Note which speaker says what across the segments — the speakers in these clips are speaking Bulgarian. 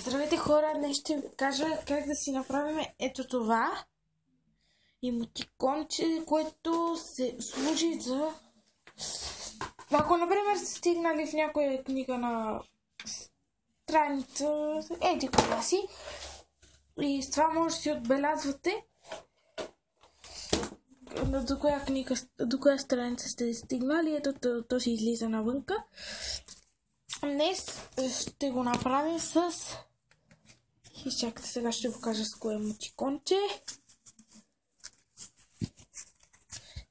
Speaker 1: Здравейте хора, днес ще ви кажа как да си направим ето това емотиконче, което се служи за... Ако, например, сте стигнали в някоя книга на страница, еди кога си, и с това може да си отбелязвате до коя страница сте стигнали, ето то си излиза навънка. Днес ще го направим с... Изчакайте, сега ще покажа с кое емотиконче.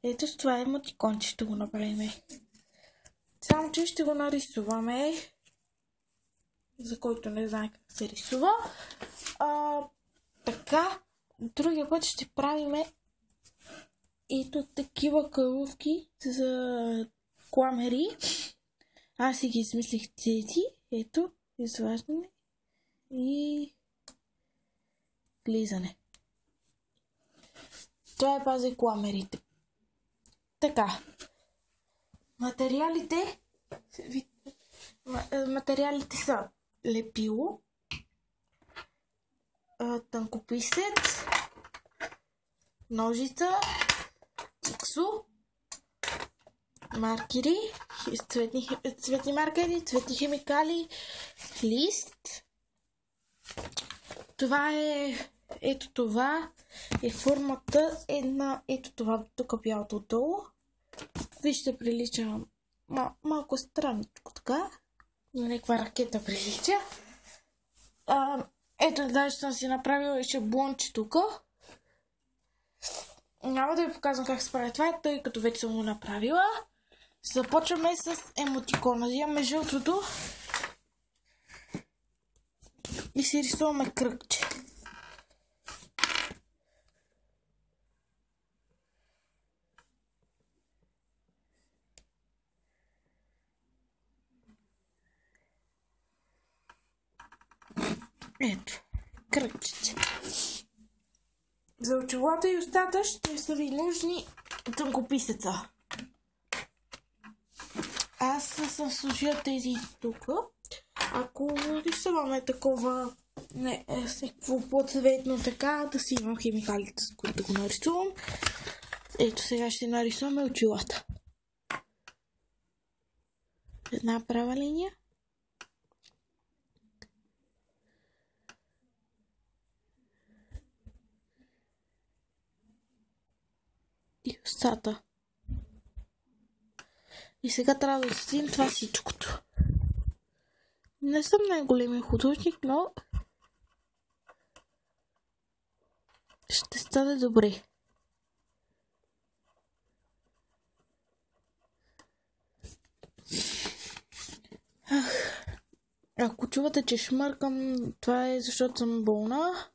Speaker 1: Ето с това емотиконче ще го направим. Само че ще го нарисуваме, за който не знае как се рисува. Така, другия път ще правим ето такива кълъвки за кламери. Аз си ги измислих тези. Ето, изваждане и влизане. Това е пази кламерите. Така. Материалите са лепило, тънкописец, ножица, циксо, маркери, цветни маркери, цветни химикали, лист. Това е, ето това е формата на ето това, тук бялото отдолу. Вижте, прилича малко страничко така, на някаква ракета прилича. Ето, даже съм си направила шаблонче тук. Няма да ви показвам как се прави това, тъй като вече съм го направила. Започваме с емотикона. Взимаме жълтото и си рисуваме кръгче. Ето, кръгче. За очилата и устата ще са ви нужни тънкописеца. Аз съм сложила тези тук. Ако рисуваме такова някакво по-цветно така, да си имам химикалите, с които го нарисувам. Ето сега ще нарисуваме очилата. Една права линия. И устата. И сега трябва да изтрием това всичкото. Не съм най-големия художник, но ще стане добре. Ако чувате, че шмъркам, това е защото съм болна.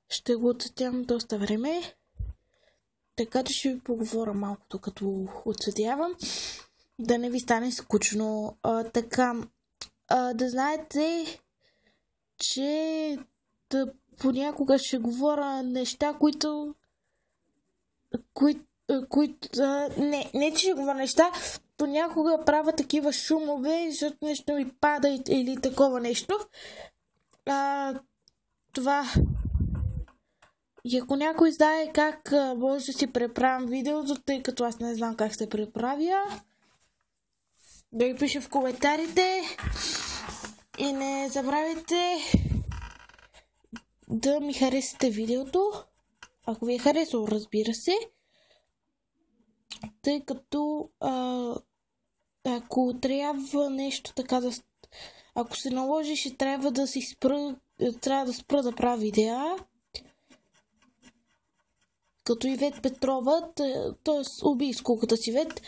Speaker 1: Ще го отцветявам доста време, така че ще ви поговоря малко докато отцветявам, да не ви стане скучно. Да знаете, че понякога ще говоря неща, не че ще говоря неща, понякога правя такива шумове, защото нещо ми пада или такова нещо. Това... И ако някой знае как може да си преправям видеото, тъй като аз не знам как се преправя, да ги пише в коментарите. И не забравяйте да ми харесате видеото, ако ви е харесало, разбира се. Тъй като ако трябва нещо така да... Ако се наложи, ще трябва да спра да правя видеа. Като Ивет Петрова, т.е. убий скуката си Ивет,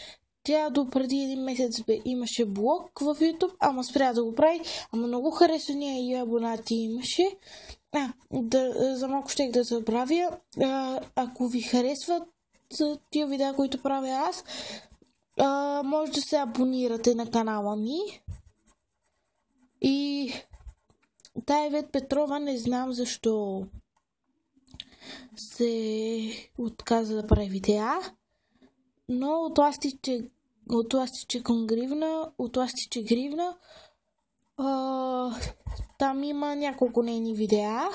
Speaker 1: тя до преди един месец имаше блог в YouTube, ама спря да го прави, ама много харесвания и абонати имаше. За малко щех да забравя. Ако ви харесват тия видеа, които правя аз, Може да се абонирате на канала ми. И тая Ивет Петрова не знам защо се отказа да прави видеа, но от ластиче към гривна, там има няколко нейни видеа.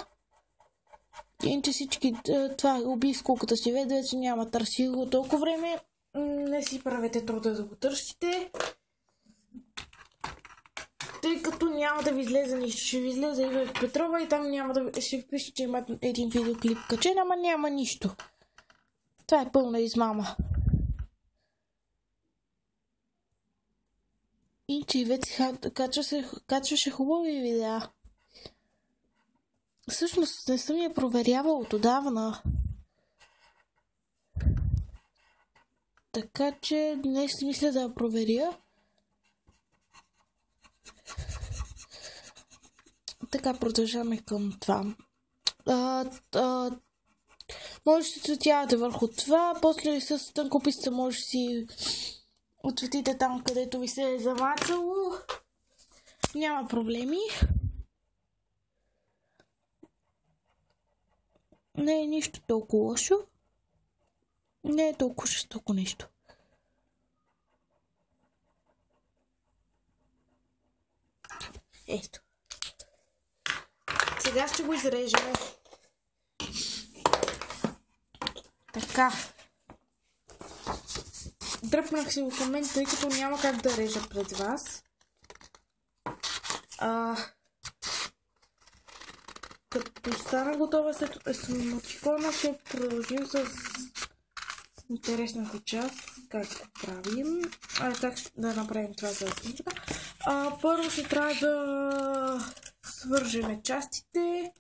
Speaker 1: Иначе всички това убийство, като си веде, че няма търси го толкова време. Не си правете труда да го търсите. Тъй като няма да ви излезе нищо. Ще ви излезе Ивет Петрова и там няма да ще пише, че има един видеоклип качен, ама няма нищо. Това е пълна измама. И че Ивет качваше хубави видеа. Всъщност не съм я проверявал от отдавна. Така че днес мисля да я проверя. Така продължаваме към това. Може да се цветявате върху това, после с тънкописта може да си отцветите там, където ви се е замацало. Няма проблеми. Не е нищо толкова лошо. Не е толкова жестоко нещо. Ето. Сега ще го изрежем. Така. Дръпнах си го в момента, тъй като няма как да режа пред вас. Като стана готова след емотикона, ще продължим с интересната част. Как го правим? Как да направим това за снимка. Първо ще трябва да свържем частите.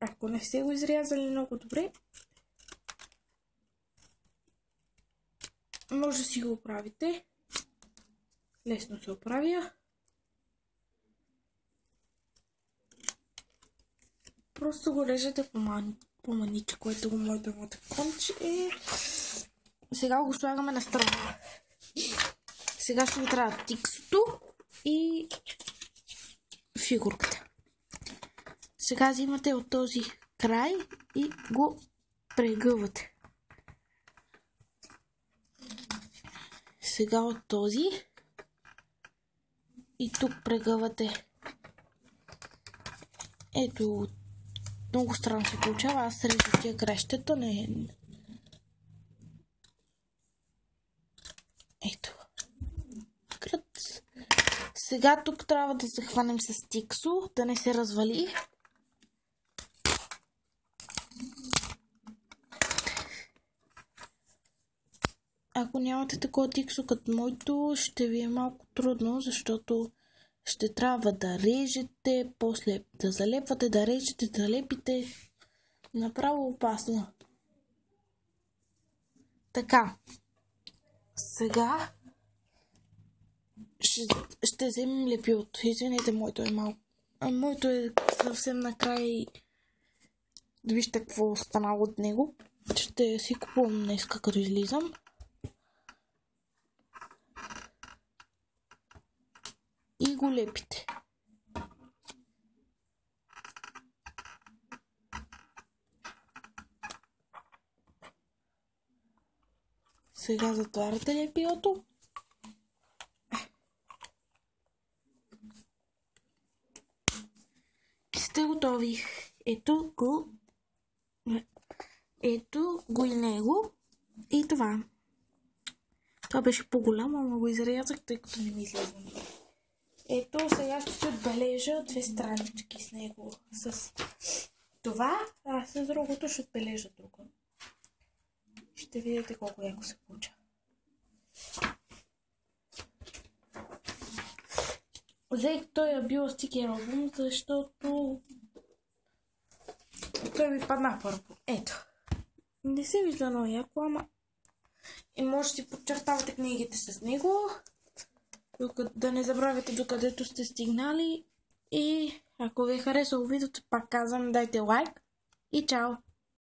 Speaker 1: Ако не сте го изрязали много добре, може да си го оправите. Лесно се оправя. Просто го режете по маниче, което го моето конче е. Сега го слагаме на страна. Сега ще ви трябва тиксото и фигурката. Сега взимате от този край и го прегъвате. Сега от този и тук прегъвате. Ето, много странно се получава. Аз режу тия кращата. Ето. Сега тук трябва да се хванем с тиксо, да не се развали. Ако нямате такова тиксо като моето, ще ви е малко трудно, защото ще трябва да режете, после да залепвате, да режете, да лепите. Направо опасно. Така. Сега ще вземем лепилото. Извинете, моето е малко. Моето е съвсем накрай. Вижте какво останало от него. Ще си купувам днес, като излизам. И го лепите. Сега затваряте лепилото. И сте готови. Ето го и него. И това. Това беше по-голямо, но го изрязах, тъй като не ми излезе. Ето, сега ще се отбележа 2 странички с него. С това, а с другото ще отбележа друго. Ще видите колко яко се получа. Взех този биостикер албум, защото той ми падна първо. Ето. Не се вижда много яко, ама и може да си подчертавате книгите с него. Да не забравяте докъдето сте стигнали. И ако ви е харесало видеото, пак казвам, дайте лайк и чао!